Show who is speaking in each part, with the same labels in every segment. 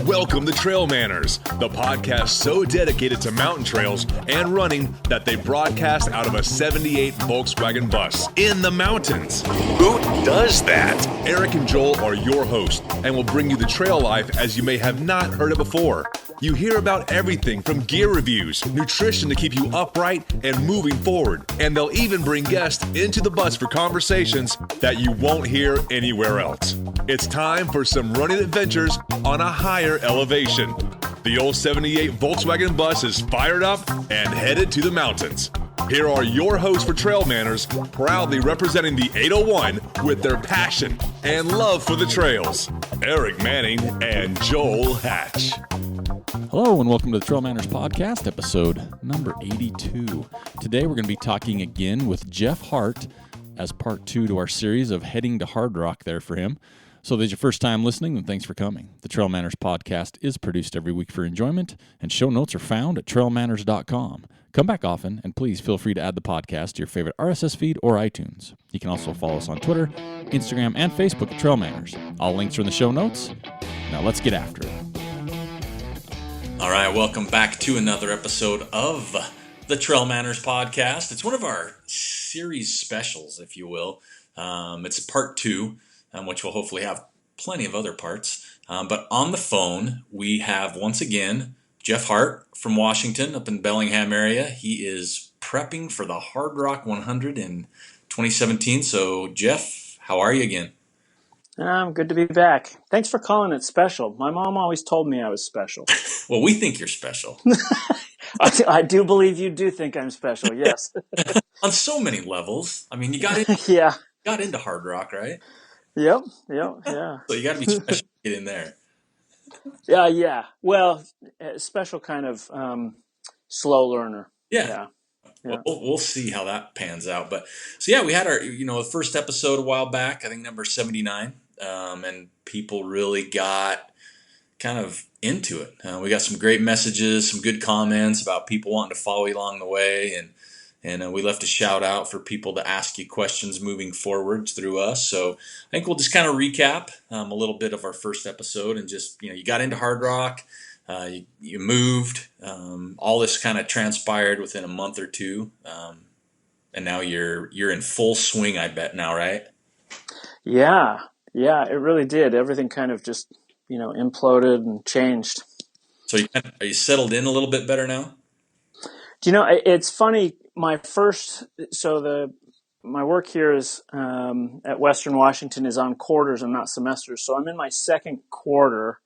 Speaker 1: Welcome to TrailManners, the podcast so dedicated to mountain trails and running that they broadcast out of a 78 Volkswagen bus in the mountains. Who does that? Eric and Joel are your hosts and will bring you the trail life as you may have not heard it before. You hear about everything from gear reviews, nutrition to keep you upright and moving forward, and they'll even bring guests into the bus for conversations that you won't hear anywhere else. It's time for some running adventures on a higher elevation. The old 78 Volkswagen bus is fired up and headed to the mountains. Here are your hosts for TrailManners, proudly representing the 801 with their passion and love for the trails, Eric Manning and Joel Hatch.
Speaker 2: Hello and welcome to the TrailManners podcast, episode number 82. Today we're going to be talking again with Jeff Hart as part 2 to our series of heading to Hardrock there for him. So if this is your first time listening, then thanks for coming. The TrailManners podcast is produced every week for enjoyment, and show notes are found at trailmanners.com. Come back often, and please feel free to add the podcast to your favorite RSS feed or iTunes. You can also follow us on Twitter, Instagram, and Facebook at TrailManners. All links are in the show notes. Now let's get after it.
Speaker 3: All right, welcome back to another episode of the TrailManners podcast. It's one of our series specials, if you will. It's part 2. Which will hopefully have plenty of other parts. But on the phone, we have, once again, Jeff Hart from Washington up in Bellingham area. He is prepping for the Hardrock 100 in 2017. So, Jeff, how are you again?
Speaker 4: Good to be back. Thanks for calling it special. My mom always told me I was special.
Speaker 3: Well, we think you're special.
Speaker 4: I do believe you do think I'm special, yes.
Speaker 3: On so many levels. I mean, you got into Hardrock, right?
Speaker 4: Yep, yeah.
Speaker 3: So you got to be special to get in there.
Speaker 4: Yeah. Well, special kind of slow learner.
Speaker 3: Yeah. Well, we'll see how that pans out. But so yeah, we had our the first episode a while back. I think number 79, and people really got kind of into it. We got some great messages, some good comments about people wanting to follow you along the way, and we left a shout out for people to ask you questions moving forwards through us. So I think we'll just kind of recap a little bit of our first episode and just, you got into Hardrock, you moved, all this kind of transpired within a month or two. And now you're in full swing, I bet now, right?
Speaker 4: Yeah, it really did. Everything kind of just, imploded and changed.
Speaker 3: So are you settled in a little bit better now?
Speaker 4: Do it's funny. My work here is at Western Washington is on quarters and not semesters. So I'm in my second quarter,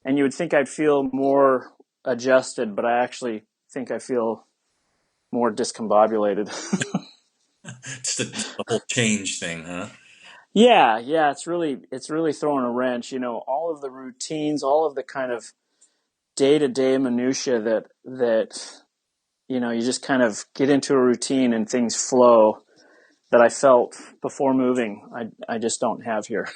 Speaker 4: and you would think I'd feel more adjusted, but I actually think I feel more discombobulated.
Speaker 3: It's the whole change thing, huh?
Speaker 4: Yeah. It's really throwing a wrench. All of the routines, all of the kind of day-to-day minutia that you just kind of get into a routine and things flow that I felt before moving. I just don't have here.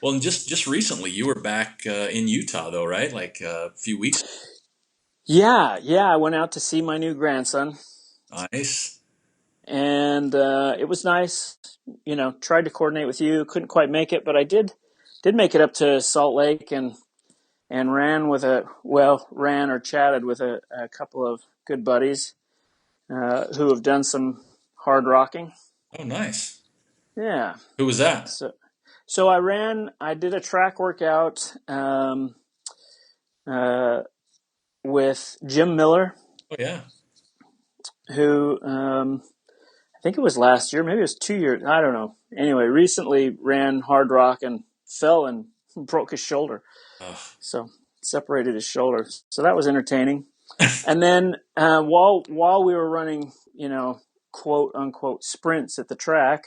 Speaker 3: Well, and just recently, you were back in Utah, though, right? Like a few weeks.
Speaker 4: Yeah. I went out to see my new grandson.
Speaker 3: Nice.
Speaker 4: And it was nice. Tried to coordinate with you. Couldn't quite make it, but I did make it up to Salt Lake and ran or chatted with a couple of good buddies who have done some hard rocking.
Speaker 3: Oh, nice.
Speaker 4: Yeah.
Speaker 3: Who was that?
Speaker 4: So I did a track workout with Jim Miller.
Speaker 3: Oh, yeah.
Speaker 4: Who I think it was last year, maybe it was 2 years, I don't know. Anyway, recently ran hard rock and fell and broke his shoulder. Oh. So separated his shoulder. So that was entertaining. And then while we were running, quote unquote sprints at the track,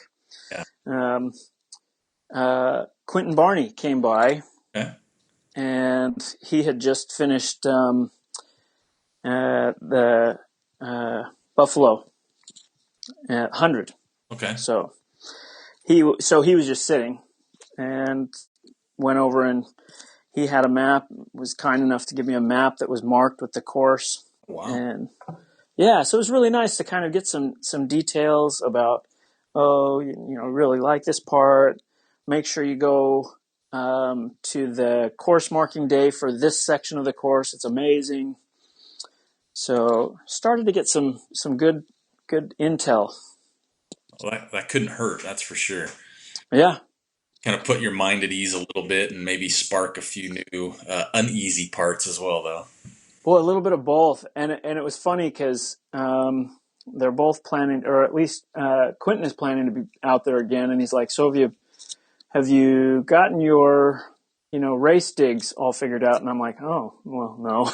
Speaker 4: Quentin Barney came by, and he had just finished the Buffalo 100.
Speaker 3: Okay.
Speaker 4: So he was just sitting and went over, and he had a map, was kind enough to give me a map that was marked with the course.
Speaker 3: Wow.
Speaker 4: And yeah, so it was really nice to kind of get some details about, really like this part. Make sure you go to the course marking day for this section of the course. It's amazing. So started to get some good intel.
Speaker 3: Well, that couldn't hurt, that's for sure.
Speaker 4: Yeah.
Speaker 3: Kind of put your mind at ease a little bit and maybe spark a few new uneasy parts as well, though.
Speaker 4: Well, a little bit of both. And it was funny because they're both planning, or at least Quentin is planning to be out there again. And he's like, so have you gotten your, race digs all figured out? And I'm like, oh, well, no.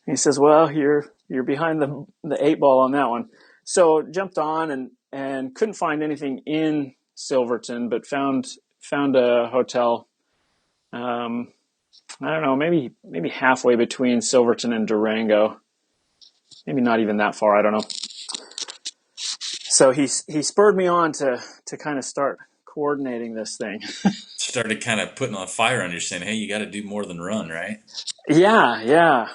Speaker 4: He says, well, you're behind the 8 ball on that one. So jumped on and couldn't find anything in Silverton, but found a hotel. I don't know, maybe halfway between Silverton and Durango. Maybe not even that far. I don't know. So he spurred me on to kind of start coordinating this thing.
Speaker 3: Started kind of putting on fire under, saying, hey, you got to do more than run, right?
Speaker 4: Yeah.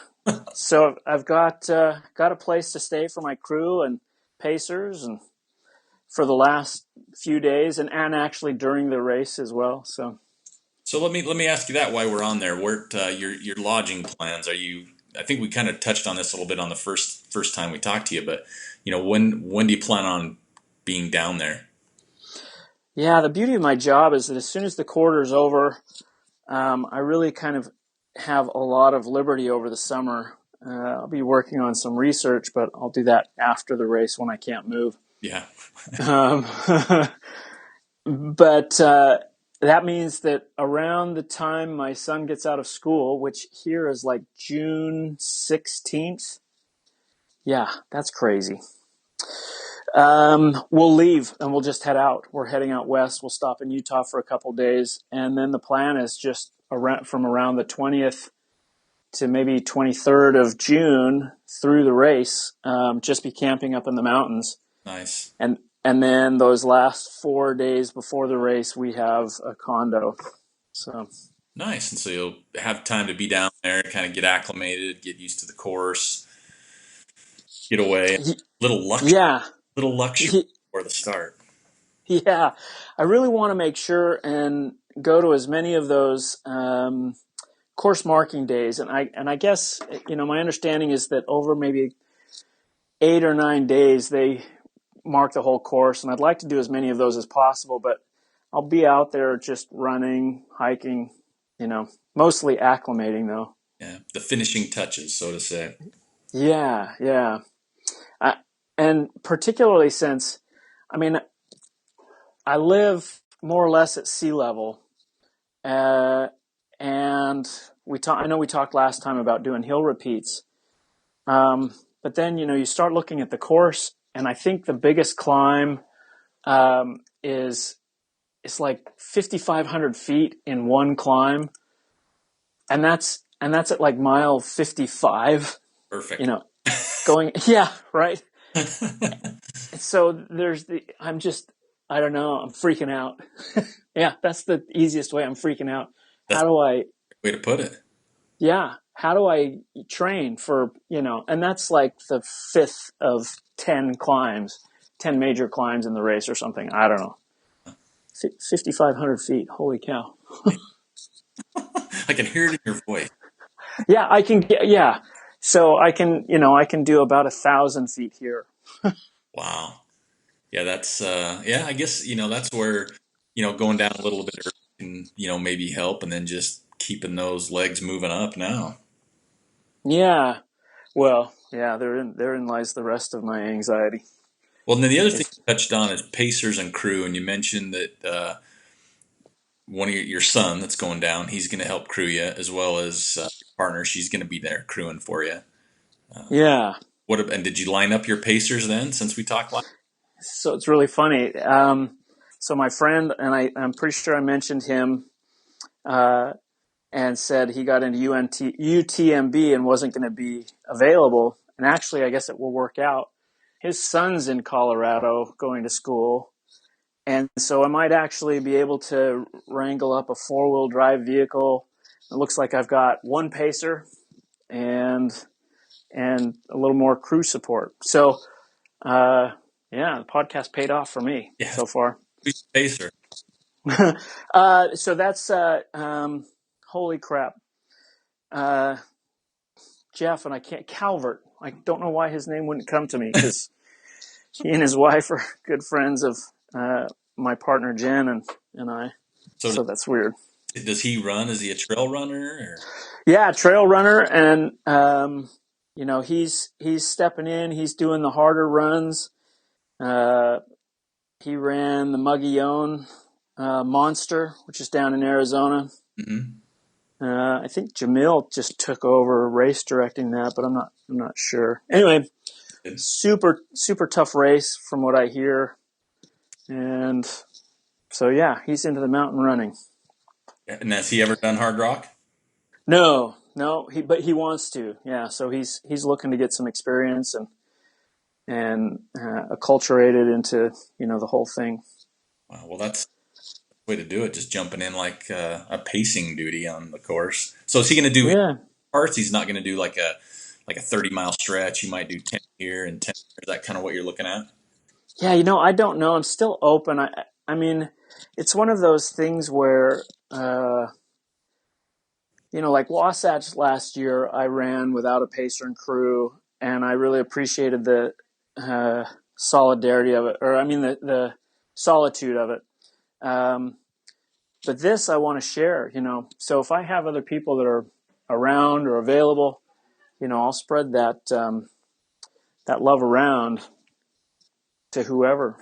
Speaker 4: So I've got a place to stay for my crew and pacers, and for the last few days, and actually during the race as well. So
Speaker 3: let me ask you that while we're on there. Where your lodging plans? I think we kind of touched on this a little bit on the first time we talked to you, but when do you plan on being down there?
Speaker 4: Yeah, the beauty of my job is that as soon as the quarter's over, I really kind of have a lot of liberty over the summer. I'll be working on some research, but I'll do that after the race when I can't move.
Speaker 3: Yeah.
Speaker 4: But that means that around the time my son gets out of school, which here is like June 16th. Yeah, that's crazy. We'll leave and we'll just head out. We're heading out west. We'll stop in Utah for a couple days. And then the plan is just from around the 20th to maybe 23rd of June through the race, just be camping up in the mountains.
Speaker 3: Nice.
Speaker 4: And then those last 4 days before the race, we have a condo. So
Speaker 3: nice. And so you'll have time to be down there, kind of get acclimated, get used to the course, get away. Little luxury.
Speaker 4: Yeah.
Speaker 3: Little luxury before the start.
Speaker 4: Yeah. I really want to make sure and go to as many of those course marking days. And I guess, my understanding is that over maybe 8 or 9 days, they mark the whole course. And I'd like to do as many of those as possible, but I'll be out there just running, hiking, mostly acclimating though.
Speaker 3: Yeah. The finishing touches, so to say.
Speaker 4: Yeah. And particularly since, I live more or less at sea level. And I know we talked last time about doing hill repeats. But then, you start looking at the course, and I think the biggest climb is like 5,500 feet in one climb. And that's at like mile 55.
Speaker 3: Perfect.
Speaker 4: Going, yeah, right. So I don't know, I'm freaking out. Yeah, that's the easiest way. I'm freaking out.
Speaker 3: That's
Speaker 4: how do I?
Speaker 3: Way to put it.
Speaker 4: Yeah. How do I train for, and that's like the 5th of 10 major climbs in the race or something. I don't know. 5,500 feet. Holy cow.
Speaker 3: I can hear it in your voice.
Speaker 4: Yeah, I can get, yeah. So I can do about 1,000 feet here.
Speaker 3: Wow. Yeah, that's, I guess, that's where, going down a little bit early can, maybe help, and then just keeping those legs moving up now.
Speaker 4: Yeah. Well, yeah, therein lies the rest of my anxiety.
Speaker 3: Well, and then the other thing you touched on is pacers and crew, and you mentioned that one of your son that's going down, he's going to help crew you, as well as your partner. She's going to be there crewing for you.
Speaker 4: Yeah.
Speaker 3: And did you line up your pacers then, since we talked last?
Speaker 4: So it's really funny. So my friend, and I'm pretty sure I mentioned him, and said he got into UTMB and wasn't going to be available. And actually, I guess it will work out. His son's in Colorado going to school. And so I might actually be able to wrangle up a 4-wheel drive vehicle. It looks like I've got one pacer and a little more crew support. So, the podcast paid off for me so far.
Speaker 3: Who's your pacer?
Speaker 4: So that's holy crap. Jeff, and I can't, Calvert. I don't know why his name wouldn't come to me, because he and his wife are good friends of my partner Jen and I. So that's weird.
Speaker 3: Does he run? Is he a trail runner? Or?
Speaker 4: Yeah, trail runner, and he's stepping in. He's doing the harder runs. He ran the Mogollon Monster, which is down in Arizona.
Speaker 3: Mm-hmm.
Speaker 4: I think Jamil just took over race directing that, but I'm not sure. Anyway, super tough race from what I hear, and so yeah, he's into the mountain running.
Speaker 3: And has he ever done Hardrock?
Speaker 4: No, but he wants to. Yeah, so he's looking to get some experience and acculturated into the whole thing.
Speaker 3: Wow, well, that's the way to do it. Just jumping in like a pacing duty on the course. So is he going to do parts? He's not going to do like a 30-mile stretch. He might do 10 here and 10 here. Is that kind of what you're looking at?
Speaker 4: Yeah, I don't know. I'm still open. I mean, it's one of those things where, like Wasatch last year, I ran without a pacer and crew, and I really appreciated the solidarity of it, or I mean the solitude of it. But this I want to share, So if I have other people that are around or available, I'll spread that love around to whoever.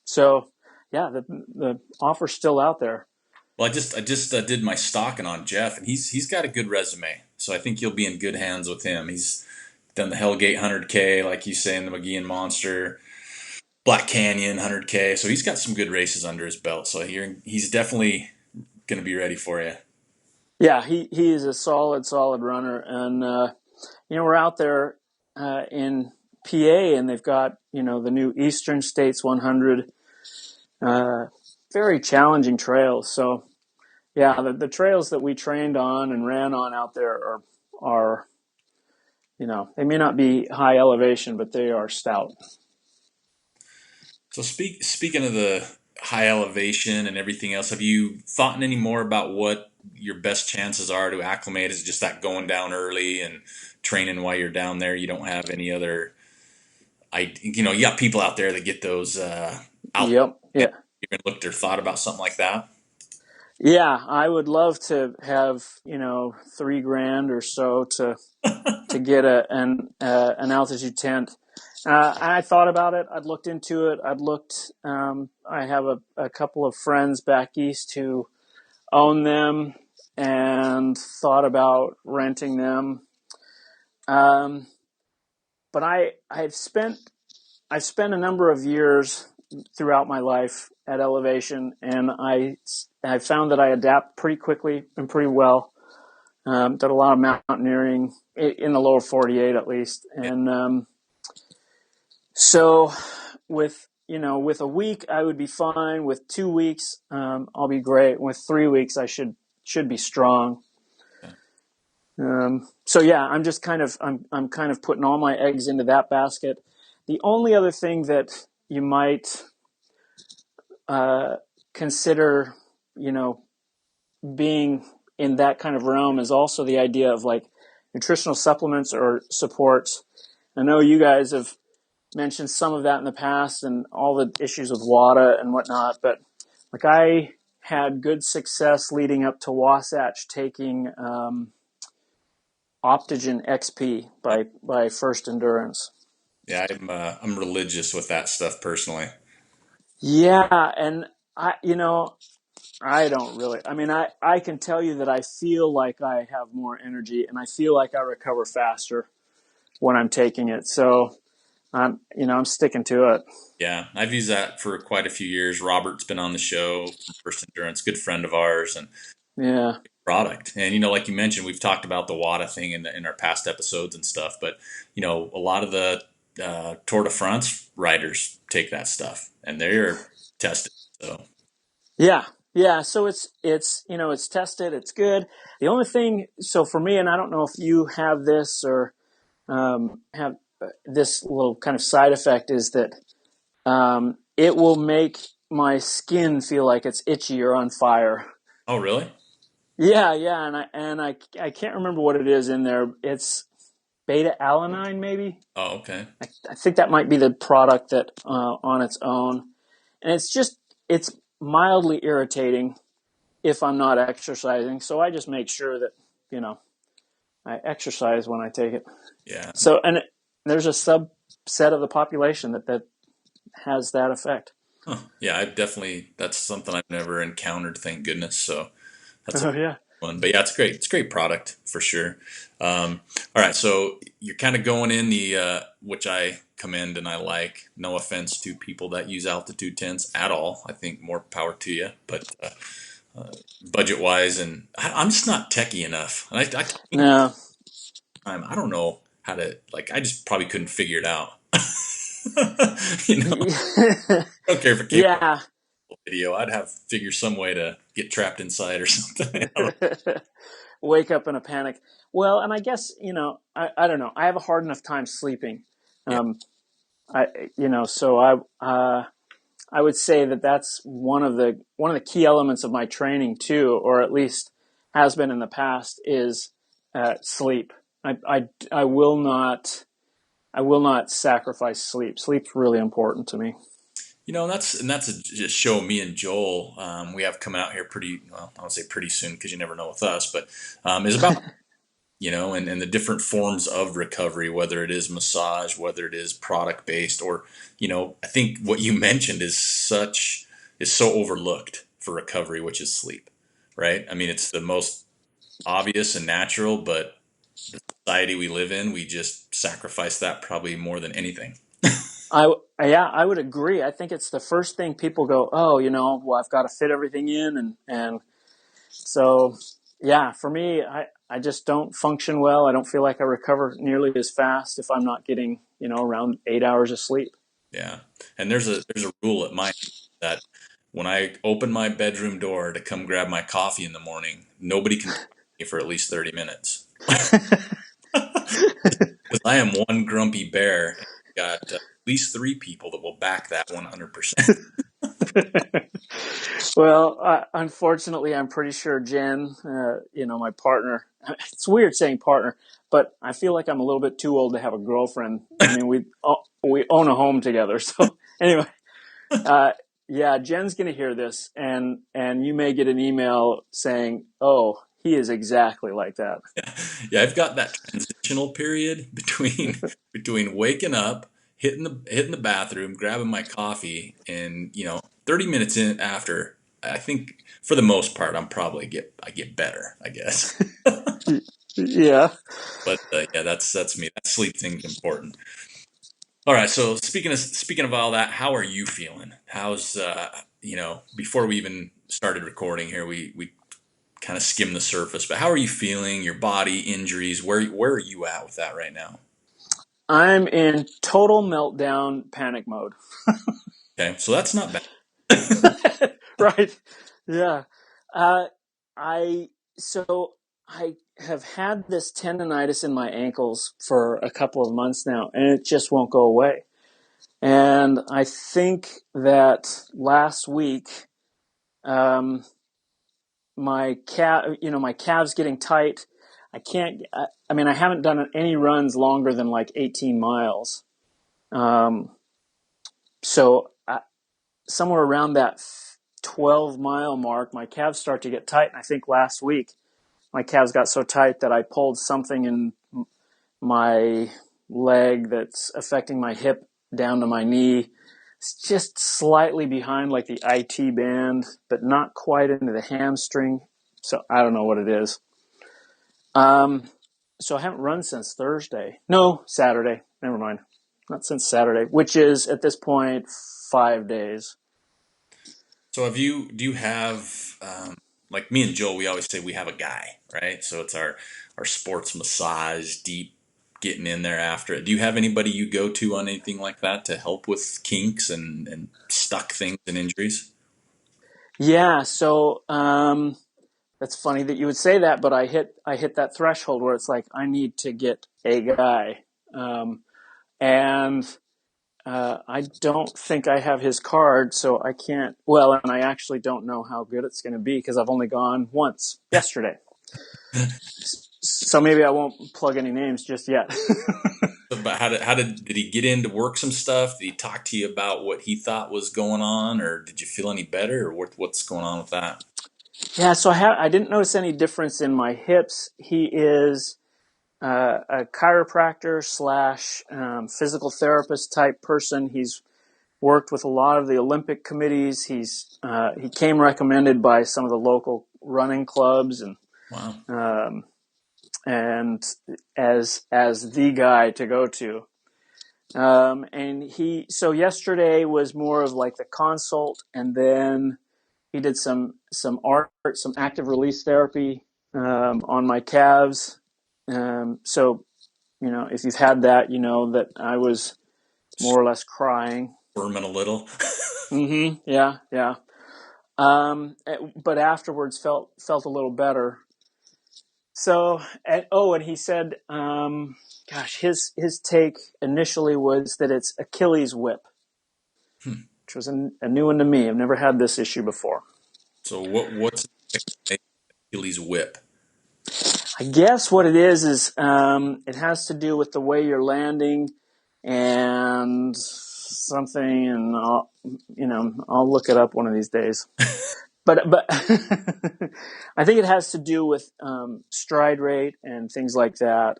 Speaker 4: So yeah, the offer's still out there.
Speaker 3: Well, I just did my stalking on Jeff, and he's got a good resume. So I think you'll be in good hands with him. He's done the Hellgate 100K, like you say, in the Mogollon Monster, Black Canyon 100K. So he's got some good races under his belt. So he's definitely going to be ready for you.
Speaker 4: Yeah, he is a solid runner, and we're out there in PA, and they've got the new Eastern States 100, very challenging trails. So yeah, the trails that we trained on and ran on out there are they may not be high elevation, but they are stout.
Speaker 3: So speaking of the high elevation and everything else, have you thought any more about what your best chances are to acclimate? Is it just that going down early and training while you're down there? You don't have any other, you got people out there that get those out.
Speaker 4: Yep. Yeah.
Speaker 3: You ever looked or thought about something like that?
Speaker 4: Yeah, I would love to have $3,000 or so to get an altitude tent. I thought about it. I'd looked into it. I have a couple of friends back east who own them and thought about renting them. But I've spent a number of years throughout my life at elevation, and I found that I adapt pretty quickly and pretty well. Did a lot of mountaineering in the lower 48 at least, and so with a week I would be fine. With 2 weeks, I'll be great. With 3 weeks, I should be strong. So yeah, I'm just kind of putting all my eggs into that basket. The only other thing that you might consider, being in that kind of realm is also the idea of like nutritional supplements or supports. I know you guys have mentioned some of that in the past and all the issues with WADA and whatnot, but like I had good success leading up to Wasatch taking Optogen XP by First Endurance.
Speaker 3: Yeah, I'm religious with that stuff personally.
Speaker 4: Yeah, and I don't really. I mean, I can tell you that I feel like I have more energy and I feel like I recover faster when I'm taking it. So I'm sticking to it.
Speaker 3: Yeah, I've used that for quite a few years. Robert's been on the show from First Endurance, good friend of ours, and
Speaker 4: yeah,
Speaker 3: product. And like you mentioned, we've talked about the WADA thing in our past episodes and stuff. But a lot of the Tour de France riders take that stuff, and they're tested. So
Speaker 4: yeah. So it's tested. It's good. The only thing, so for me, and I don't know if you have this or have this little kind of side effect, is that it will make my skin feel like it's itchy or on fire.
Speaker 3: Oh, really?
Speaker 4: Yeah, and I can't remember what it is in there. It's beta alanine, maybe.
Speaker 3: Oh, okay.
Speaker 4: I think that might be the product that on its own, and it's mildly irritating if I'm not exercising. So I just make sure that I exercise when I take it.
Speaker 3: Yeah.
Speaker 4: So there's a subset of the population that has that effect.
Speaker 3: Huh. Yeah, that's something I've never encountered, thank goodness. So that's
Speaker 4: Oh yeah.
Speaker 3: one. But yeah, it's great. It's a great product for sure. All right, so you're kind of going in which I commend and I like. No offense to people that use altitude tents at all. I think more power to you. But budget wise, and I'm just not techie enough. And
Speaker 4: No.
Speaker 3: I don't know how to, like, I just probably couldn't figure it out. I don't care if it came
Speaker 4: Yeah.
Speaker 3: video. I'd have to figure some way to get trapped inside or something.
Speaker 4: Wake up in a panic. Well, and I guess, I don't know. I have a hard enough time sleeping.
Speaker 3: Yeah.
Speaker 4: So I would say that that's one of the key elements of my training too, or at least has been in the past, is sleep. I will not sacrifice sleep. Sleep's really important to me.
Speaker 3: That's just show me and Joel we have coming out here I don't say pretty soon because you never know with us, but is about and the different forms of recovery, whether it is massage, whether it is product based, or I think what you mentioned is so overlooked for recovery, which is sleep, right? I mean, it's the most obvious and natural, but the society we live in, we just sacrifice that probably more than anything.
Speaker 4: I would agree. I think it's the first thing people go, oh, well, I've got to fit everything in. And so, yeah, for me, I just don't function well. I don't feel like I recover nearly as fast if I'm not getting, around 8 hours of sleep.
Speaker 3: Yeah. And there's a rule at my that when I open my bedroom door to come grab my coffee in the morning, nobody can talk to me for at least 30 minutes. Because I am one grumpy bear, and I've got at least 3 people that will back that 100%.
Speaker 4: Well, unfortunately, I'm pretty sure Jen, my partner, it's weird saying partner, but I feel like I'm a little bit too old to have a girlfriend. I mean, we own a home together. So anyway, yeah, Jen's going to hear this, and you may get an email saying, oh, he is exactly like that.
Speaker 3: Yeah, I've got that transitional period between waking up, hitting the bathroom, grabbing my coffee, and 30 minutes in after, I think for the most part I get better, I guess.
Speaker 4: Yeah.
Speaker 3: But yeah, that's me. That sleep thing's important. All right, so speaking of all that, how are you feeling? How's before we even started recording here, we kind of skim the surface, but how are you feeling? Your body, injuries, where are you at with that right now?
Speaker 4: I'm in total meltdown panic mode.
Speaker 3: Okay, so that's not bad.
Speaker 4: Right. Yeah. I have had this tendonitis in my ankles for a couple of months now, and it just won't go away. And I think that last week, my calf's getting tight. I haven't done any runs longer than like 18 miles. So somewhere around that 12-mile mark, my calves start to get tight. And I think last week my calves got so tight that I pulled something in my leg that's affecting my hip down to my knee. It's just slightly behind like the IT band, but not quite into the hamstring. So I don't know what it is. So I haven't run since Saturday. Never mind. Not since Saturday, which is at this point 5 days.
Speaker 3: So do you have, like me and Joel, we always say we have a guy, right? So it's our sports massage, deep getting in there after it. Do you have anybody you go to on anything like that to help with kinks and stuck things and injuries?
Speaker 4: Yeah. So, that's funny that you would say that, but I hit that threshold where it's like, I need to get a guy. And I don't think I have his card, so I can't. Well, and I actually don't know how good it's going to be because I've only gone once yesterday. So maybe I won't plug any names just yet.
Speaker 3: But did he get in to work some stuff? Did he talk to you about what he thought was going on, or did you feel any better, or what's going on with that?
Speaker 4: Yeah, so I didn't notice any difference in my hips. He is a chiropractor / physical therapist type person. He's worked with a lot of the Olympic committees. He came recommended by some of the local running clubs, and
Speaker 3: wow.
Speaker 4: And as the guy to go to. So yesterday was more of like the consult, and then he did some art, some active release therapy on my calves. So, if you've had that, you know that I was more or less crying.
Speaker 3: Squirming a little.
Speaker 4: Mm-hmm. Yeah. But afterwards felt a little better. So, and he said, his take initially was that it's Achilles whip, which was a new one to me. I've never had this issue before.
Speaker 3: So what's Achilles whip?
Speaker 4: I guess what it is it has to do with the way you're landing and something, and I'll look it up one of these days. But I think it has to do with stride rate and things like that,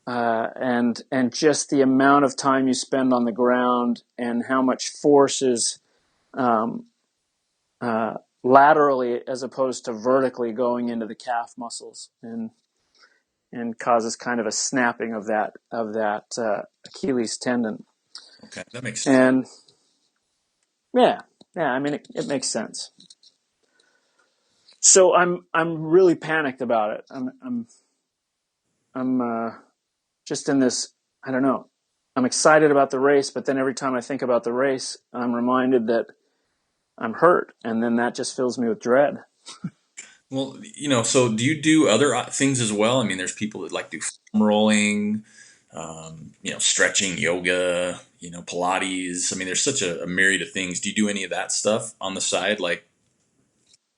Speaker 4: and just the amount of time you spend on the ground and how much force is laterally as opposed to vertically going into the calf muscles, and causes kind of a snapping of that Achilles tendon.
Speaker 3: Okay, that makes sense.
Speaker 4: And yeah, I mean it makes sense. So I'm really panicked about it. I'm just in this, I don't know. I'm excited about the race, but then every time I think about the race, I'm reminded that I'm hurt, and then that just fills me with dread.
Speaker 3: Well, so do you do other things as well? I mean, there's people that like do foam rolling, stretching, yoga, Pilates. I mean, there's such a myriad of things. Do you do any of that stuff on the side, like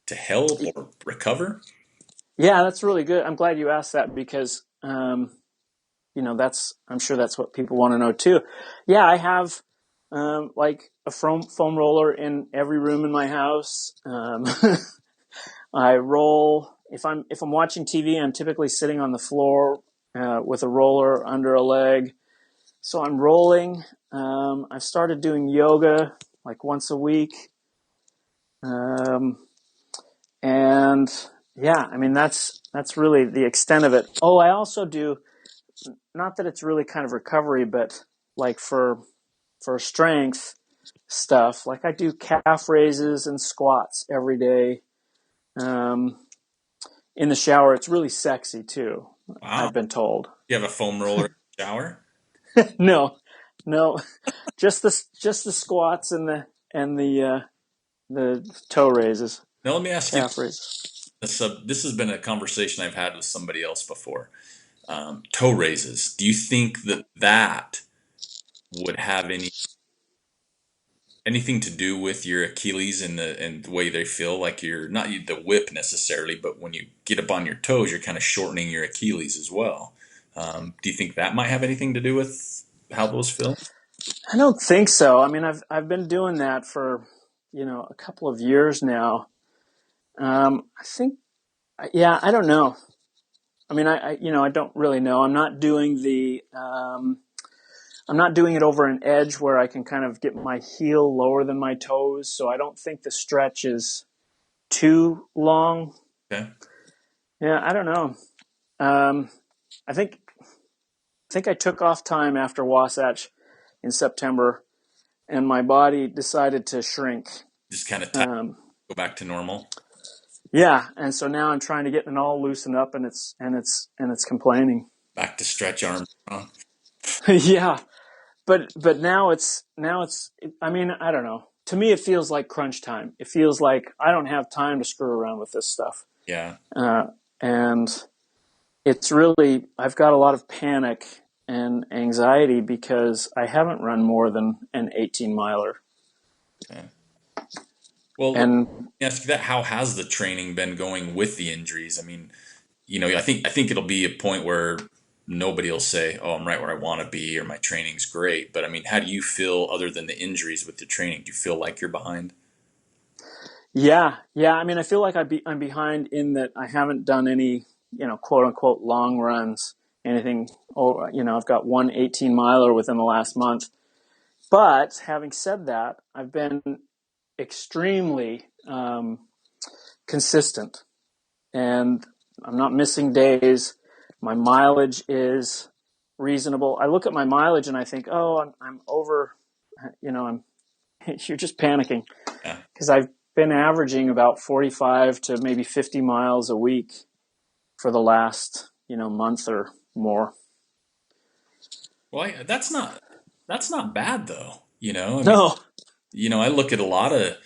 Speaker 3: to help or recover?
Speaker 4: Yeah, that's really good. I'm glad you asked that because, I'm sure that's what people want to know too. Yeah, I have like a foam roller in every room in my house. I roll if I'm watching TV. I'm typically sitting on the floor with a roller under a leg, so I'm rolling. I've started doing yoga like once a week, and yeah, I mean that's really the extent of it. Oh, I also do, not that it's really kind of recovery, but like for strength stuff, like I do calf raises and squats every day. In the shower, it's really sexy too.
Speaker 3: Wow.
Speaker 4: I've been told.
Speaker 3: You have a foam roller in the shower?
Speaker 4: No, just the squats and the toe raises.
Speaker 3: Now let me ask you.
Speaker 4: Calf raises.
Speaker 3: This has been a conversation I've had with somebody else before. Toe raises. Do you think that would have anything to do with your Achilles and the way they feel? Like you're not the whip necessarily, but when you get up on your toes, you're kind of shortening your Achilles as well. Do you think that might have anything to do with how those feel?
Speaker 4: I don't think so. I mean, I've been doing that for a couple of years now. I think, yeah, I don't know. I mean, I don't really know. I'm not doing I'm not doing it over an edge where I can kind of get my heel lower than my toes, so I don't think the stretch is too long.
Speaker 3: Okay.
Speaker 4: Yeah, I don't know. I think I took off time after Wasatch in September, and my body decided to shrink.
Speaker 3: Just kind of go back to normal.
Speaker 4: Yeah, and so now I'm trying to get it all loosened up, and it's complaining.
Speaker 3: Back to stretch arms. Huh?
Speaker 4: Yeah, but now it's. I mean, I don't know. To me, it feels like crunch time. It feels like I don't have time to screw around with this stuff.
Speaker 3: Yeah.
Speaker 4: And it's really, I've got a lot of panic and anxiety because I haven't run more than an 18 miler.
Speaker 3: Okay. Well,
Speaker 4: And
Speaker 3: let me ask you that. How has the training been going with the injuries? I mean, I think it'll be a point where nobody will say, "Oh, I'm right where I want to be," or "My training's great." But I mean, how do you feel other than the injuries with the training? Do you feel like you're behind?
Speaker 4: yeah. I mean, I feel like I'm behind in that I haven't done any, quote unquote long runs, anything. Oh, I've got one 18 miler within the last month. But having said that, I've been extremely consistent, and I'm not missing days. My mileage is reasonable. I look at my mileage and I think, oh, I'm over. You're just panicking
Speaker 3: Yeah.
Speaker 4: because I've been averaging about 45 to maybe 50 miles a week for the last month or more.
Speaker 3: Well, that's not bad though. I mean,
Speaker 4: No.
Speaker 3: I look at a lot of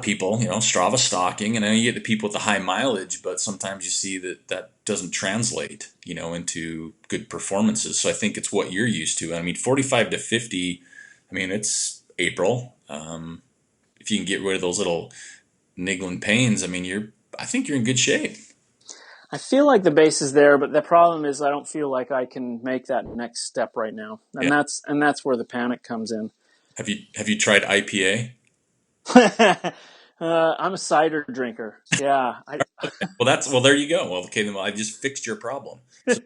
Speaker 3: people, Strava stalking, and then you get the people with the high mileage, but sometimes you see that doesn't translate, into good performances. So I think it's what you're used to. I mean, 45 to 50, I mean, it's April. If you can get rid of those little niggling pains, I mean, I think you're in good shape.
Speaker 4: I feel like the base is there, but the problem is I don't feel like I can make that next step right now, and
Speaker 3: Yeah.
Speaker 4: that's where the panic comes in.
Speaker 3: Have you tried IPA?
Speaker 4: I'm a cider drinker. Yeah.
Speaker 3: Well, there you go. Well, okay, then I just fixed your problem. So,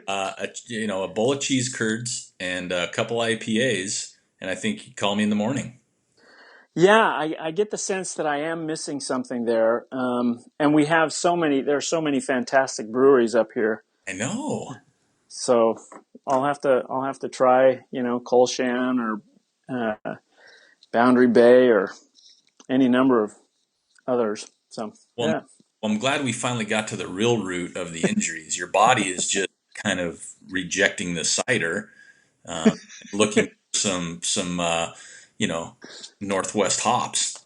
Speaker 3: a bowl of cheese curds and a couple IPAs, and I think you call me in the morning.
Speaker 4: Yeah, I get the sense that I am missing something there. And there are so many fantastic breweries up here.
Speaker 3: I know.
Speaker 4: So I'll have to try, Colshan or Boundary Bay or any number of others. So
Speaker 3: Well,
Speaker 4: yeah.
Speaker 3: I'm glad we finally got to the real root of the injuries. Your body is just kind of rejecting the cider, looking for some Northwest hops.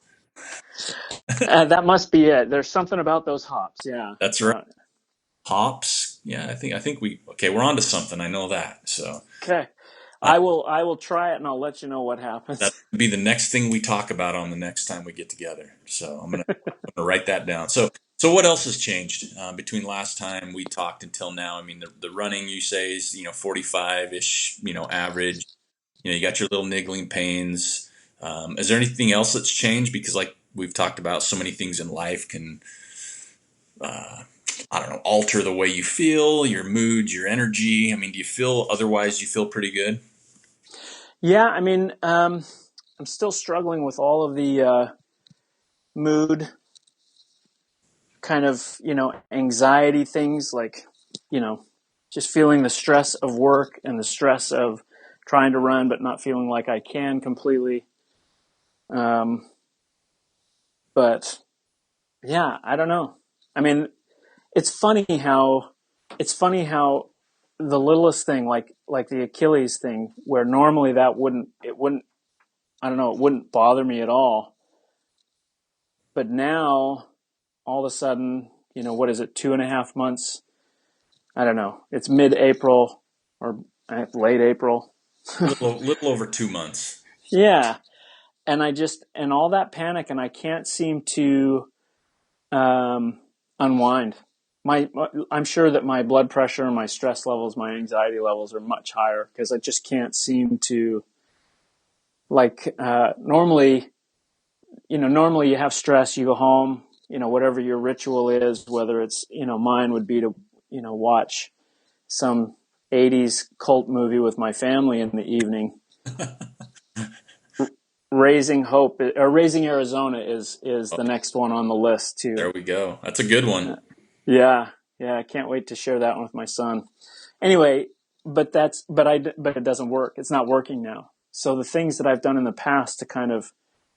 Speaker 4: That must be it. There's something about those hops. Yeah.
Speaker 3: That's right. Hops. Yeah, I think we're on to something. I know that. So
Speaker 4: Okay.
Speaker 3: uh,
Speaker 4: I will try it and I'll let you know what happens.
Speaker 3: that would be the next thing we talk about on the next time we get together. So I'm gonna write that down. So what else has changed between last time we talked until now? I mean, the running you say is 45-ish, average. You got your little niggling pains. Is there anything else that's changed? Because like we've talked about, so many things in life can I don't know, alter the way you feel, your mood, your energy. I mean, do you feel otherwise? You feel pretty good?
Speaker 4: Yeah, I mean, I'm still struggling with all of the mood kind of, anxiety things like, just feeling the stress of work and the stress of trying to run, but not feeling like I can completely. But yeah, I don't know. I mean, it's funny how the littlest thing, like the Achilles thing, where normally it wouldn't, I don't know, it wouldn't bother me at all. But now, all of a sudden, what is it, 2.5 months? I don't know. It's mid-April or late April.
Speaker 3: Little over 2 months.
Speaker 4: Yeah. And all that panic, and I can't seem to unwind. I'm sure that my blood pressure, my stress levels, my anxiety levels are much higher because I just can't seem to, normally you have stress, you go home, whatever your ritual is, whether it's, mine would be to, watch some 80s cult movie with my family in the evening. Raising Arizona is the next one on the list too.
Speaker 3: There we go. That's a good one.
Speaker 4: Yeah. I can't wait to share that one with my son. Anyway, but it doesn't work. It's not working now. So the things that I've done in the past to kind of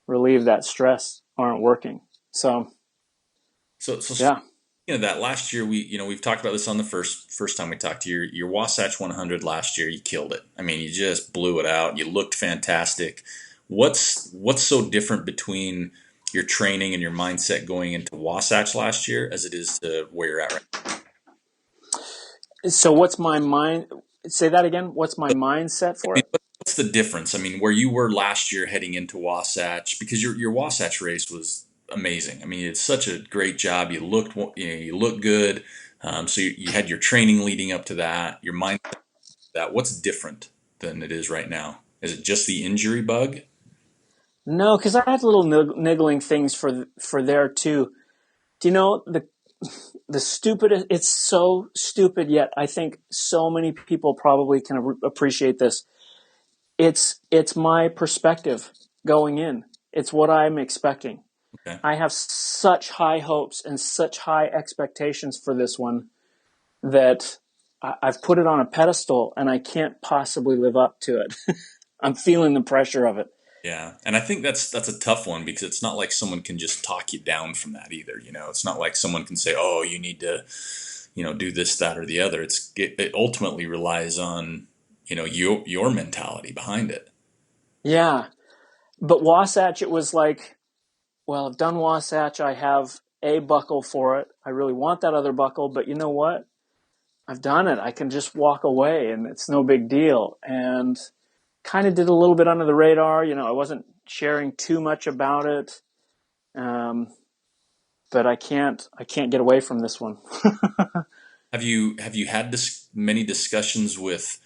Speaker 4: relieve that stress aren't working. So yeah.
Speaker 3: That last year we've talked about this on the first time we talked to you. Your Wasatch 100 last year, you killed it. I mean, you just blew it out. You looked fantastic. What's so different between your training and your mindset going into Wasatch last year as it is to where you're at right now?
Speaker 4: So what's my mind? Say that again. What's my mindset for
Speaker 3: I mean,
Speaker 4: it?
Speaker 3: what's the difference? I mean, where you were last year heading into Wasatch, because your Wasatch race was amazing. I mean, it's such a great job. You looked good. So you had your training leading up to that. Your mindset that. What's different than it is right now? Is it just the injury bug?
Speaker 4: No, because I had little niggling things for there too. Do you know the stupid? It's so stupid, yet I think so many people probably can appreciate this. It's my perspective going in. It's what I'm expecting.
Speaker 3: Okay.
Speaker 4: I have such high hopes and such high expectations for this one that I've put it on a pedestal and I can't possibly live up to it. I'm feeling the pressure of it.
Speaker 3: Yeah, and I think that's a tough one because it's not like someone can just talk you down from that either. You know, it's not like someone can say, "Oh, you need to, do this, that, or the other." It ultimately relies on your mentality behind it.
Speaker 4: Yeah. But Wasatch, it was like, well, I've done Wasatch. I have a buckle for it. I really want that other buckle, but you know what? I've done it. I can just walk away and it's no big deal. And kind of did a little bit under the radar. I wasn't sharing too much about it. But I can't get away from this one.
Speaker 3: Have you had many discussions with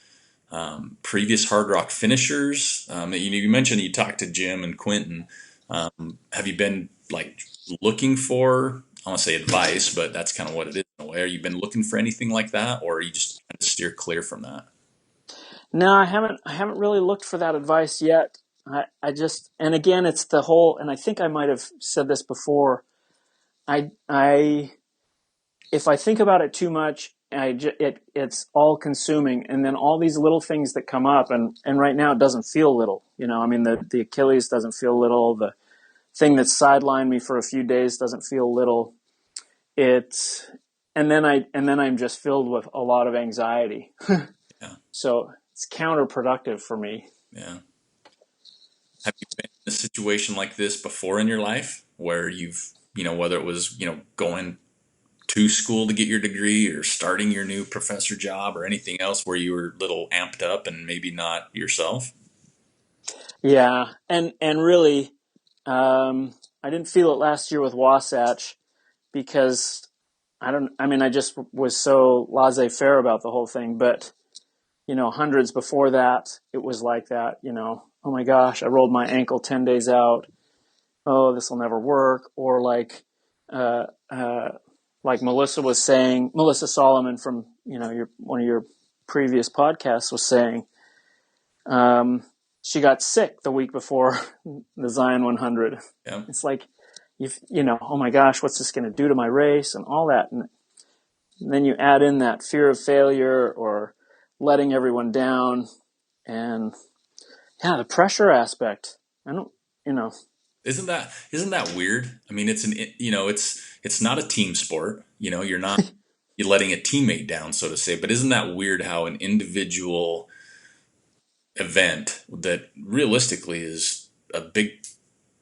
Speaker 3: previous Hardrock finishers? You mentioned you talked to Jim and Quentin. Have you been like looking for? I want to say advice, but that's kind of what it is in a way. Are you been looking for anything like that, or are you just trying to steer clear from that?
Speaker 4: No, I haven't really looked for that advice yet. I just, and again, it's the whole, and I think I might have said this before. I if I think about it too much, it's all consuming, and then all these little things that come up, and right now it doesn't feel little. I mean, the Achilles doesn't feel little. The thing that sidelined me for a few days doesn't feel little. It's and then I'm just filled with a lot of anxiety.
Speaker 3: Yeah,
Speaker 4: So it's counterproductive for me.
Speaker 3: yeah. Have you been in a situation like this before in your life where whether it was, going to school to get your degree or starting your new professor job or anything else where you were a little amped up and maybe not yourself?
Speaker 4: Yeah, and really, I didn't feel it last year with Wasatch because I mean, I just was so laissez-faire about the whole thing. But hundreds before that, it was like that. Oh my gosh, I rolled my ankle 10 days out. Oh, this will never work. Or uh, uh, like Melissa was saying, Melissa Solomon from one of your previous podcasts was saying. She got sick the week before the Zion 100.
Speaker 3: Yeah.
Speaker 4: It's like, oh my gosh, what's this going to do to my race and all that. And then you add in that fear of failure or letting everyone down. And yeah, the pressure aspect. I don't, you know.
Speaker 3: Isn't that weird? I mean, it's not a team sport. You're letting a teammate down, so to say. But isn't that weird how an individual event that realistically is a big,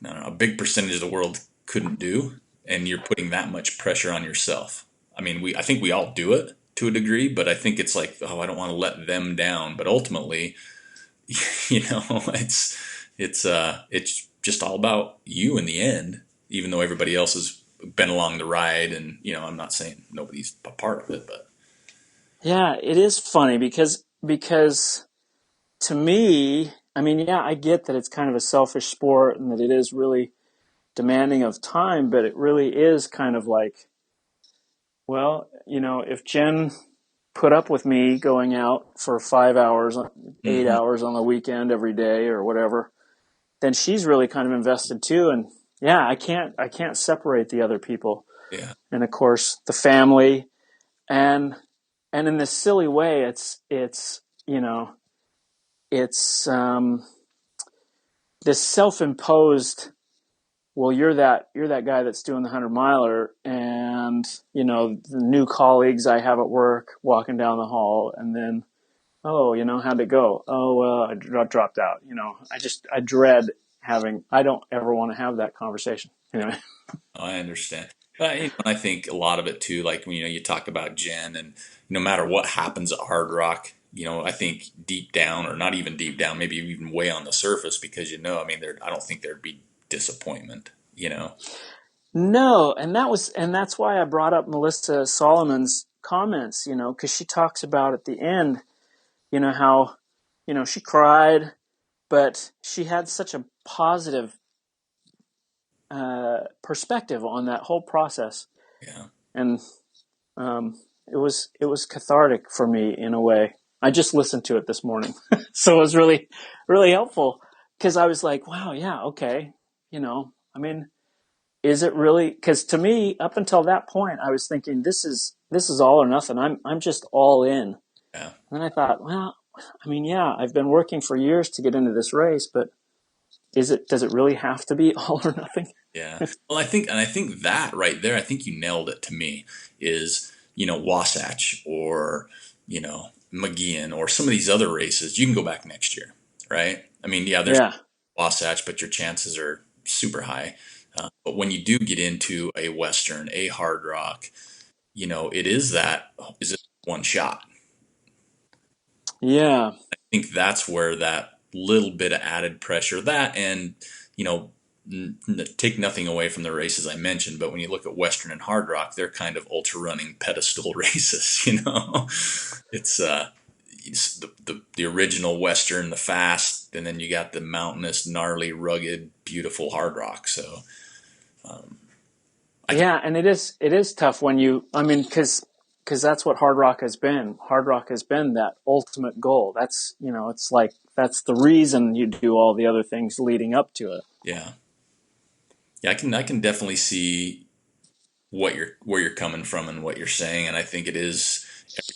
Speaker 3: I don't know, a big percentage of the world couldn't do, and you're putting that much pressure on yourself. I mean, I think we all do it to a degree, but I think it's like, oh, I don't want to let them down. But ultimately, it's just all about you in the end, even though everybody else has been along the ride. And, I'm not saying nobody's a part of it, but
Speaker 4: Yeah, it is funny because to me, I mean, yeah, I get that it's kind of a selfish sport and that it is really demanding of time, but it really is kind of like, well, if Jen put up with me going out for 5 hours, 8
Speaker 3: mm-hmm.
Speaker 4: hours on the weekend every day or whatever, then she's really kind of invested too. And yeah, I can't separate the other people.
Speaker 3: Yeah.
Speaker 4: And of course the family and in this silly way, it's this self-imposed, well, you're that guy that's doing the 100-miler, and the new colleagues I have at work walking down the hall, and then, oh, how'd it go? Oh, well, I dropped out. I dread having. I don't ever want to have that conversation. Anyway.
Speaker 3: I understand. And I think a lot of it too, like when you talk about Jen, and no matter what happens at Hard Rock, I think deep down, or not even deep down, maybe even way on the surface, because I mean, I don't think there'd be disappointment.
Speaker 4: No, and that's why I brought up Melissa Solomon's comments, because she talks about at the end, how, she cried, but she had such a positive perspective on that whole process.
Speaker 3: Yeah.
Speaker 4: And it was cathartic for me in a way. I just listened to it this morning, so it was really, really helpful, because I was like, wow, yeah, okay, I mean, is it really? Because to me, up until that point, I was thinking this is all or nothing. I'm just all in.
Speaker 3: Yeah.
Speaker 4: And then I thought, well, I mean, yeah, I've been working for years to get into this race, but does it really have to be all or nothing?
Speaker 3: Yeah. Well, I think that right there, I think you nailed it to me, is, Wasatch, or, McGeehan, or some of these other races. You can go back next year, right? I mean, yeah, there's Wasatch, but your chances are super high. But when you do get into a Western, a Hard Rock, it is it one shot?
Speaker 4: Yeah.
Speaker 3: I think that's where that little bit of added pressure, that, and, take nothing away from the races I mentioned, but when you look at Western and Hard Rock, they're kind of ultra running pedestal races. It's the original Western, the fast, and then you got the mountainous, gnarly, rugged, beautiful Hard Rock. So,
Speaker 4: and it is tough when because that's what Hard Rock has been. Hard Rock has been that ultimate goal. That's, it's like, that's the reason you do all the other things leading up to it.
Speaker 3: Yeah. Yeah, I can definitely see where you're coming from and what you're saying, and I think it is,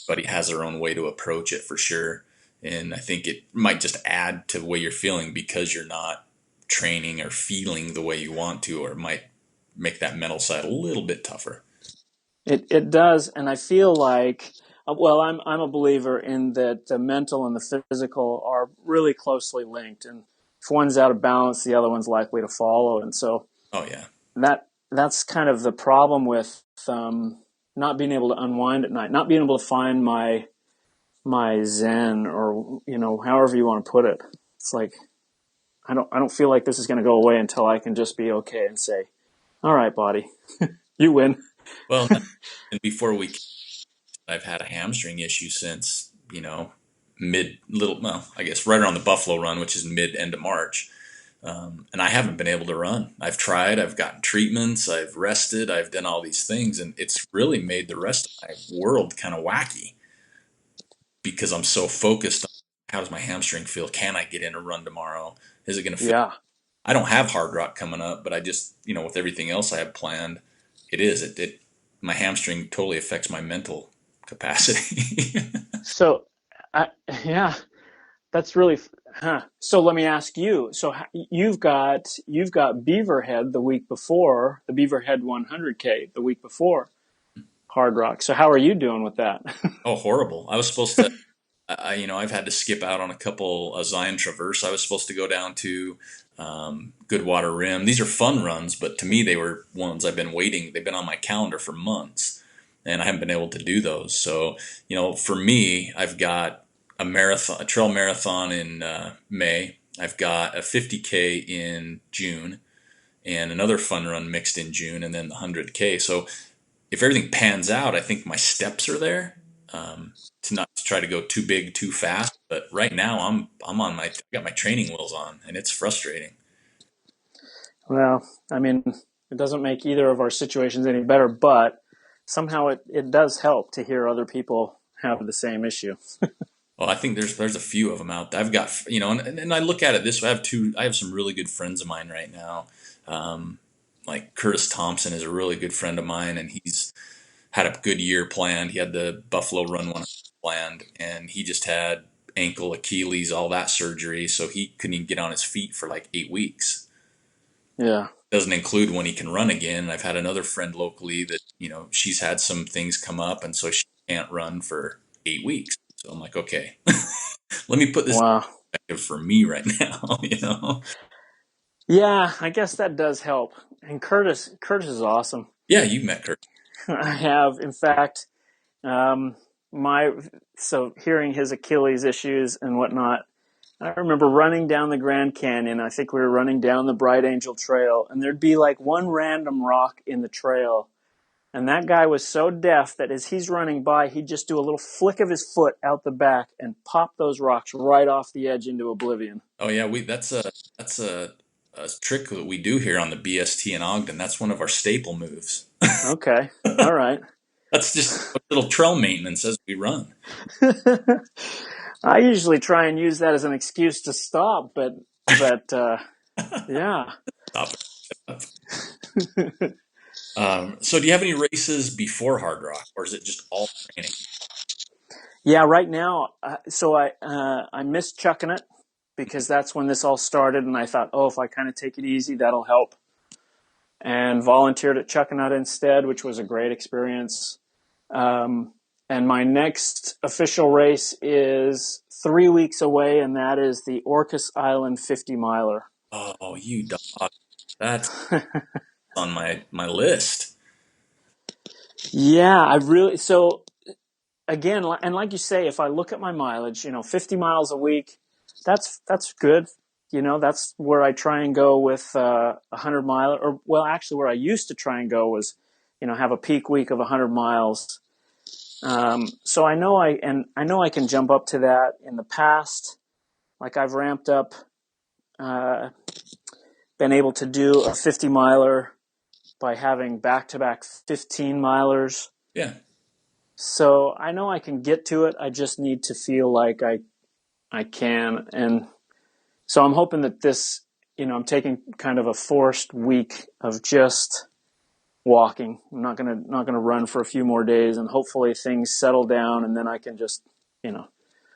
Speaker 3: everybody has their own way to approach it for sure, and I think it might just add to the way you're feeling because you're not training or feeling the way you want to, or it might make that mental side a little bit tougher.
Speaker 4: It does, and I feel like, well, I'm a believer in that the mental and the physical are really closely linked, and if one's out of balance, the other one's likely to follow, and so.
Speaker 3: Oh yeah.
Speaker 4: That's kind of the problem with not being able to unwind at night, not being able to find my zen, or however you want to put it. It's like I don't feel like this is going to go away until I can just be okay and say, "All right, body, you win."
Speaker 3: Well, and I've had a hamstring issue since I guess right around the Buffalo Run, which is end of March. And I haven't been able to run. I've tried, I've gotten treatments, I've rested, I've done all these things, and it's really made the rest of my world kind of wacky because I'm so focused on how does my hamstring feel? Can I get in a run tomorrow? Is it going to feel?
Speaker 4: Yeah.
Speaker 3: I don't have Hard Rock coming up, but I just, with everything else I have planned, my hamstring totally affects my mental capacity.
Speaker 4: So, yeah. That's really, So let me ask you. So you've got Beaverhead the week before, the Beaverhead 100K the week before Hard Rock. So how are you doing with that?
Speaker 3: Oh, horrible! I was supposed to. I've had to skip out on a couple Zion Traverse. I was supposed to go down to Goodwater Rim. These are fun runs, but to me they were ones I've been waiting. They've been on my calendar for months, and I haven't been able to do those. So for me, I've got a trail marathon in May. I've got a 50K in June, and another fun run mixed in June, and then the 100K. So if everything pans out, I think my steps are there to not try to go too big, too fast. But right now, I got my training wheels on, and it's frustrating.
Speaker 4: Well, I mean, it doesn't make either of our situations any better, but somehow it does help to hear other people have the same issue.
Speaker 3: Well, I think there's a few of them out there. I've got, and I look at it this way. I have some really good friends of mine right now. Like Curtis Thompson is a really good friend of mine, and he's had a good year planned. He had the Buffalo Run one planned, and he just had ankle, Achilles, all that surgery, so he couldn't even get on his feet for like 8 weeks.
Speaker 4: Yeah.
Speaker 3: Doesn't include when he can run again. I've had another friend locally that, she's had some things come up, and so she can't run for 8 weeks. So I'm like, okay, let me put this in perspective for me right now,
Speaker 4: Yeah, I guess that does help. And Curtis is awesome.
Speaker 3: Yeah, you met Kurt.
Speaker 4: I have, in fact, um, so hearing his Achilles issues and whatnot, I remember running down the Grand Canyon. I think we were running down the Bright Angel Trail, and there'd be like one random rock in the trail. And that guy was so deaf that as he's running by, he'd just do a little flick of his foot out the back and pop those rocks right off the edge into oblivion.
Speaker 3: Oh yeah, that's a trick that we do here on the BST in Ogden. That's one of our staple moves.
Speaker 4: Okay. All right.
Speaker 3: That's just a little trail maintenance as we run.
Speaker 4: I usually try and use that as an excuse to stop, but yeah.
Speaker 3: Stop it. So do you have any races before Hardrock, or is it just all training?
Speaker 4: Yeah, right now, so I missed Chucking It because that's when this all started, and I thought, oh, if I kind of take it easy, that'll help. And volunteered at Chucking It instead, which was a great experience. And my next official race is 3 weeks away, and that is the Orcas Island 50 miler.
Speaker 3: Oh, you dog. That's on my list.
Speaker 4: Yeah, so again, and like you say, if I look at my mileage, 50 miles a week, that's good. That's where I try and go with 100 mile, or well, actually where I used to try and go was, have a peak week of 100 miles. So I know I can jump up to that. In the past, like I've ramped up, been able to do a 50 miler by having back-to-back 15 milers.
Speaker 3: Yeah.
Speaker 4: So I know I can get to it. I just need to feel like I can. And so I'm hoping that this, I'm taking kind of a forced week of just walking. I'm not gonna run for a few more days, and hopefully things settle down, and then I can just,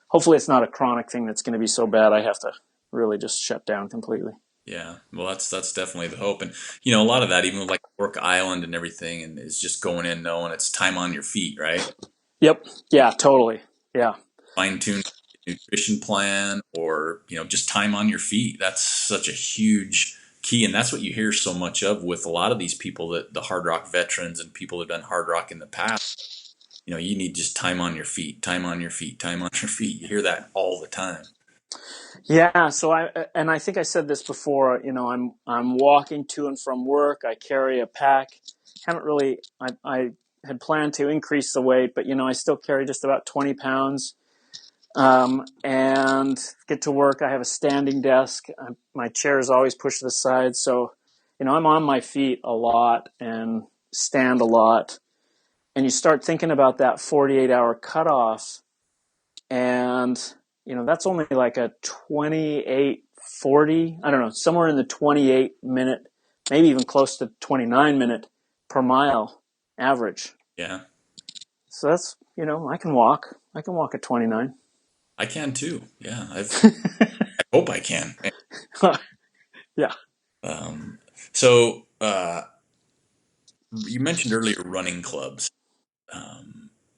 Speaker 4: hopefully it's not a chronic thing that's going to be so bad I have to really just shut down completely.
Speaker 3: Yeah, well, that's definitely the hope, and a lot of that, even with like Orc Island and everything, and is just going in knowing it's time on your feet, right?
Speaker 4: Yep. Yeah. Totally. Yeah.
Speaker 3: Fine tune nutrition plan, or just time on your feet. That's such a huge key, and that's what you hear so much of with a lot of these people, that the Hardrock veterans and people that have done Hardrock in the past. You need just time on your feet, time on your feet, time on your feet. You hear that all the time.
Speaker 4: Yeah, so I think I said this before, I'm walking to and from work. I carry a pack. I had planned to increase the weight, but I still carry just about 20 pounds. And get to work. I have a standing desk. My chair is always pushed to the side. So, I'm on my feet a lot and stand a lot. And you start thinking about that 48-hour cutoff, and that's only like a 28:40. I don't know, somewhere in the 28 minute, maybe even close to 29 minute per mile average.
Speaker 3: Yeah.
Speaker 4: So that's, I can walk at 29.
Speaker 3: I can too. Yeah. I hope I can.
Speaker 4: Yeah.
Speaker 3: So you mentioned earlier running clubs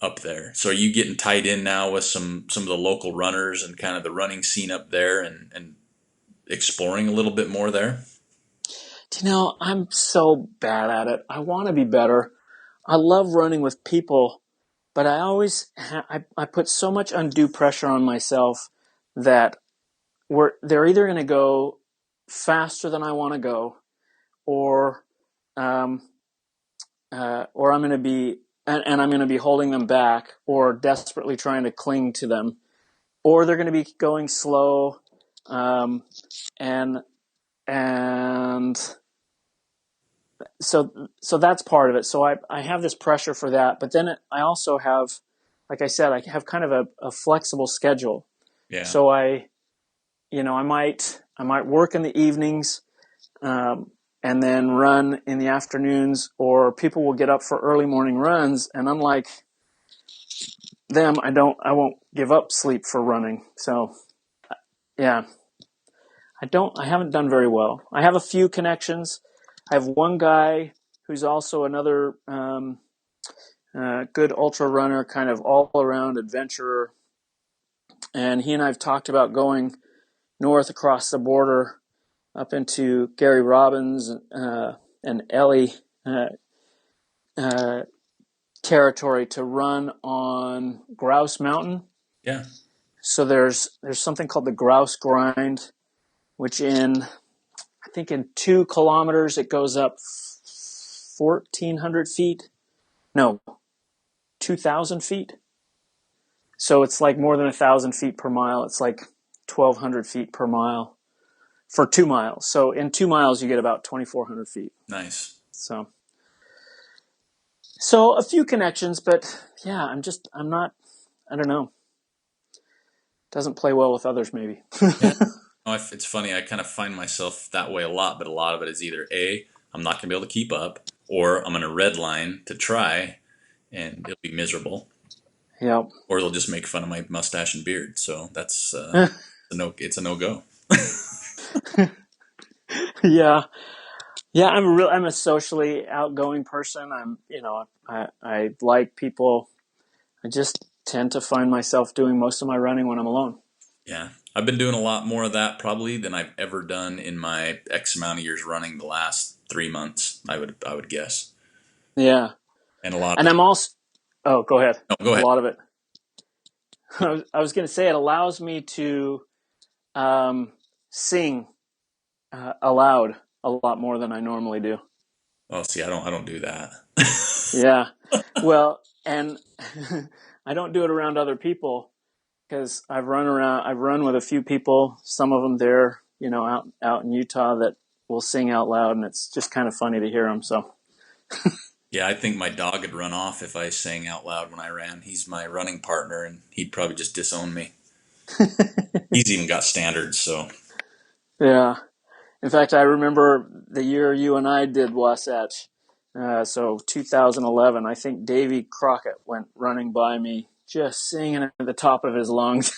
Speaker 3: up there. So are you getting tied in now with some of the local runners and kind of the running scene up there, and exploring a little bit more there?
Speaker 4: I'm so bad at it. I want to be better. I love running with people, but I always I put so much undue pressure on myself that they're either going to go faster than I want to go, or I'm going to be and I'm going to be holding them back, or desperately trying to cling to them, or they're going to be going slow, and so that's part of it. So I have this pressure for that, but then I also have, like I said, I have kind of a flexible schedule.
Speaker 3: Yeah.
Speaker 4: So I might work in the evenings, and then run in the afternoons, or people will get up for early morning runs, and unlike them, I won't give up sleep for running. So yeah, I haven't done very well. I have a few connections. I have one guy who's also another good ultra runner, kind of all around adventurer, and he and I've talked about going north across the border up into Gary Robbins and Ellie, territory to run on Grouse Mountain.
Speaker 3: Yeah.
Speaker 4: So there's something called the Grouse Grind, which I think in 2 kilometers it goes up 1,400 feet. No, 2,000 feet. So it's like more than 1,000 feet per mile. It's like 1,200 feet per mile for 2 miles. So in 2 miles you get about 2,400 feet.
Speaker 3: Nice.
Speaker 4: So a few connections, but yeah, I don't know. Doesn't play well with others, maybe.
Speaker 3: Yeah. It's funny. I kind of find myself that way a lot, but a lot of it is either A, I'm not going to be able to keep up, or I'm going to red line to try, and it'll be miserable.
Speaker 4: Yeah.
Speaker 3: Or they'll just make fun of my mustache and beard. So that's it's a no-go.
Speaker 4: Yeah. Yeah, I'm a socially outgoing person. I like people. I just tend to find myself doing most of my running when I'm alone.
Speaker 3: Yeah. I've been doing a lot more of that probably than I've ever done in my X amount of years running the last 3 months, I would guess.
Speaker 4: Yeah.
Speaker 3: And a lot
Speaker 4: And I'm also, oh, go ahead.
Speaker 3: No, go ahead.
Speaker 4: A lot of it. I was going to say it allows me to sing aloud a lot more than I normally do.
Speaker 3: Oh, see, I don't do that.
Speaker 4: Yeah. Well, and I don't do it around other people because I've run with a few people, some of them there, out in Utah that will sing out loud, and it's just kind of funny to hear them. So.
Speaker 3: Yeah, I think my dog would run off if I sang out loud when I ran. He's my running partner, and he'd probably just disown me. He's even got standards, so.
Speaker 4: Yeah. In fact, I remember the year you and I did Wasatch, so 2011, I think Davy Crockett went running by me just singing at the top of his lungs.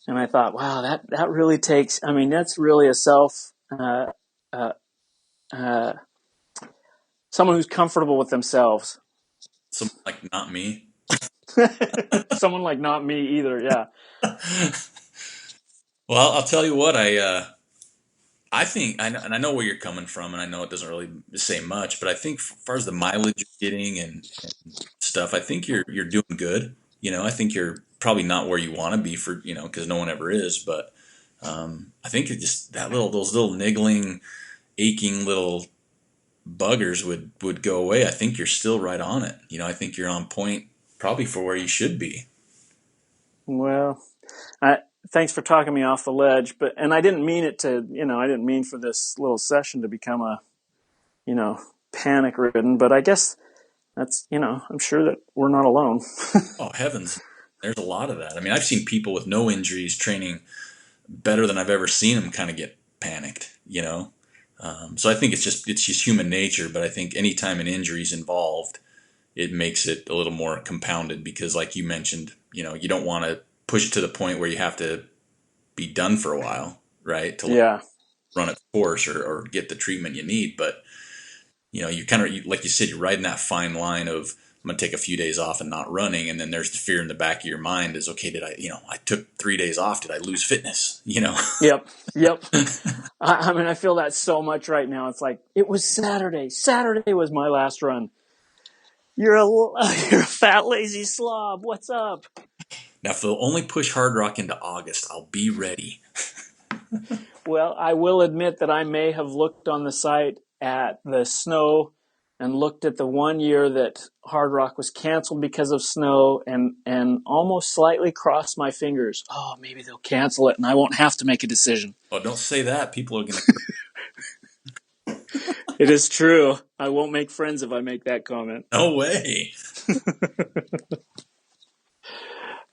Speaker 4: And I thought, wow, that really takes, that's really a someone who's comfortable with themselves.
Speaker 3: Someone like not me.
Speaker 4: Someone like not me either, yeah.
Speaker 3: Well, I'll tell you what, I think, and I know where you're coming from, and I know it doesn't really say much, but I think as far as the mileage you're getting and stuff, I think you're doing good. I think you're probably not where you want to be for, because no one ever is, but I think it just those little niggling, aching little buggers would go away. I think you're still right on it. I think you're on point probably for where you should be.
Speaker 4: Well, thanks for talking me off the ledge, and I didn't mean it to, I didn't mean for this little session to become a, panic ridden, but I guess that's, I'm sure that we're not alone.
Speaker 3: Oh, heavens. There's a lot of that. I've seen people with no injuries training better than I've ever seen them kind of get panicked, So I think it's just human nature, but I think anytime an injury is involved, it makes it a little more compounded because like you mentioned, you don't want to push it to the point where you have to be done for a while, right? To run its course or get the treatment you need. But, you kind of, like you said, you're riding that fine line of I'm going to take a few days off and not running. And then there's the fear in the back of your mind is, okay, I took 3 days off. Did I lose fitness?
Speaker 4: Yep. I feel that so much right now. It's like, it was Saturday. Saturday was my last run. You're a fat, lazy slob. What's up?
Speaker 3: Now, if they'll only push Hardrock into August, I'll be ready.
Speaker 4: Well, I will admit that I may have looked on the site at the snow and looked at the 1 year that Hardrock was canceled because of snow and almost slightly crossed my fingers. Oh, maybe they'll cancel it and I won't have to make a decision.
Speaker 3: Oh, don't say that. People are going to...
Speaker 4: It is true. I won't make friends if I make that comment.
Speaker 3: No way.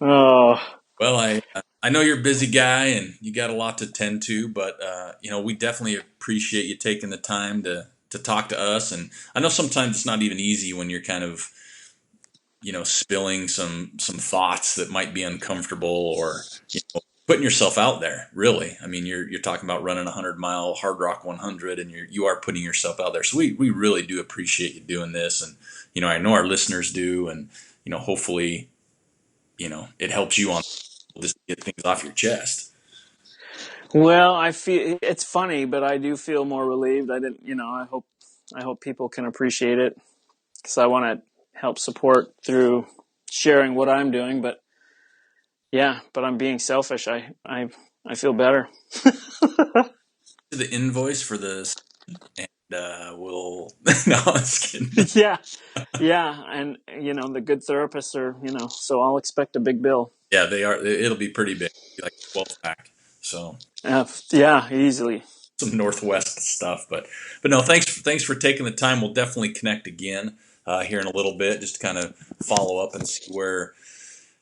Speaker 4: Oh.
Speaker 3: Well, I know you're a busy guy and you got a lot to tend to, but we definitely appreciate you taking the time to talk to us. And I know sometimes it's not even easy when you're kind of spilling some thoughts that might be uncomfortable or putting yourself out there. Really, you're talking about running 100-mile Hardrock 100, and you are putting yourself out there. So we really do appreciate you doing this, and I know our listeners do, and hopefully it helps you on just get things off your chest.
Speaker 4: Well, I feel it's funny, but I do feel more relieved. I didn't, I hope people can appreciate it. because I want to help support through sharing what I'm doing. But I'm being selfish. I feel better.
Speaker 3: The invoice for this, and we'll. No, I'm just kidding.
Speaker 4: Yeah, and the good therapists are so I'll expect a big bill.
Speaker 3: Yeah, they are. It'll be pretty big, like 12-pack. So
Speaker 4: easily.
Speaker 3: some Northwest stuff, but no. Thanks for taking the time. We'll definitely connect again here in a little bit, just to kind of follow up and see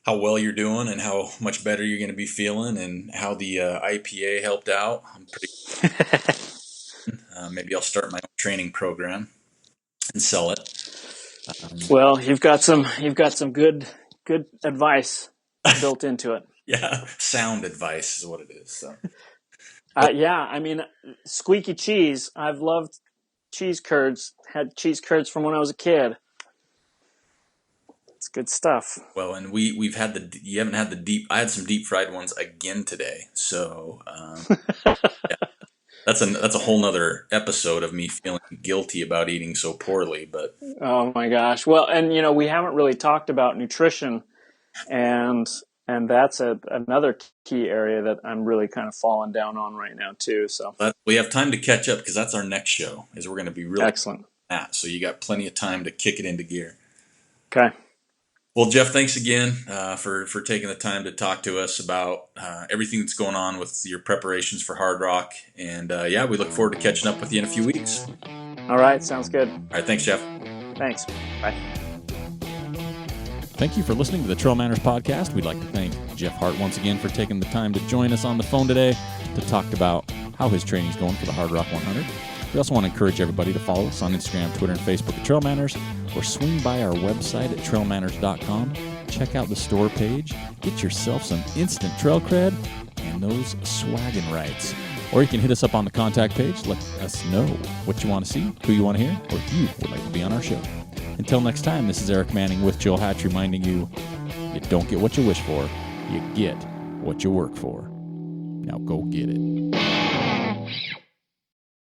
Speaker 3: how well you're doing and how much better you're going to be feeling, and how the IPA helped out. I'm pretty. Maybe I'll start my own training program and sell it.
Speaker 4: Well, you've got some good advice built into it.
Speaker 3: Yeah, sound advice is what it is. So.
Speaker 4: I mean, squeaky cheese. I've loved cheese curds. Had cheese curds from when I was a kid. It's good stuff.
Speaker 3: Well, and we've had you haven't had the deep. I had some deep fried ones again today. So yeah, that's a whole nother episode of me feeling guilty about eating so poorly. But
Speaker 4: oh my gosh. Well, and we haven't really talked about nutrition, and that's another key area that I'm really kind of falling down on right now too. So
Speaker 3: we have time to catch up, because that's our next show. Is we're going to be really
Speaker 4: excellent.
Speaker 3: So you got plenty of time to kick it into gear.
Speaker 4: Okay.
Speaker 3: Well, Jeff, thanks again for taking the time to talk to us about everything that's going on with your preparations for Hardrock. And we look forward to catching up with you in a few weeks.
Speaker 4: All right, sounds good.
Speaker 3: All right, thanks, Jeff.
Speaker 4: Thanks. Bye.
Speaker 2: Thank you for listening to the TrailManners podcast. We'd like to thank Jeff Hart once again for taking the time to join us on the phone today to talk about how his training is going for the Hardrock 100. We also want to encourage everybody to follow us on Instagram, Twitter, and Facebook at TrailManners, or swing by our website at trailmanners.com. Check out the store page, get yourself some instant trail cred, and those swaggin' rights. Or you can hit us up on the contact page. Let us know what you want to see, who you want to hear, or if you would like to be on our show. Until next time, this is Eric Manning with Joe Hatch reminding you, you don't get what you wish for, you get what you work for. Now go get it.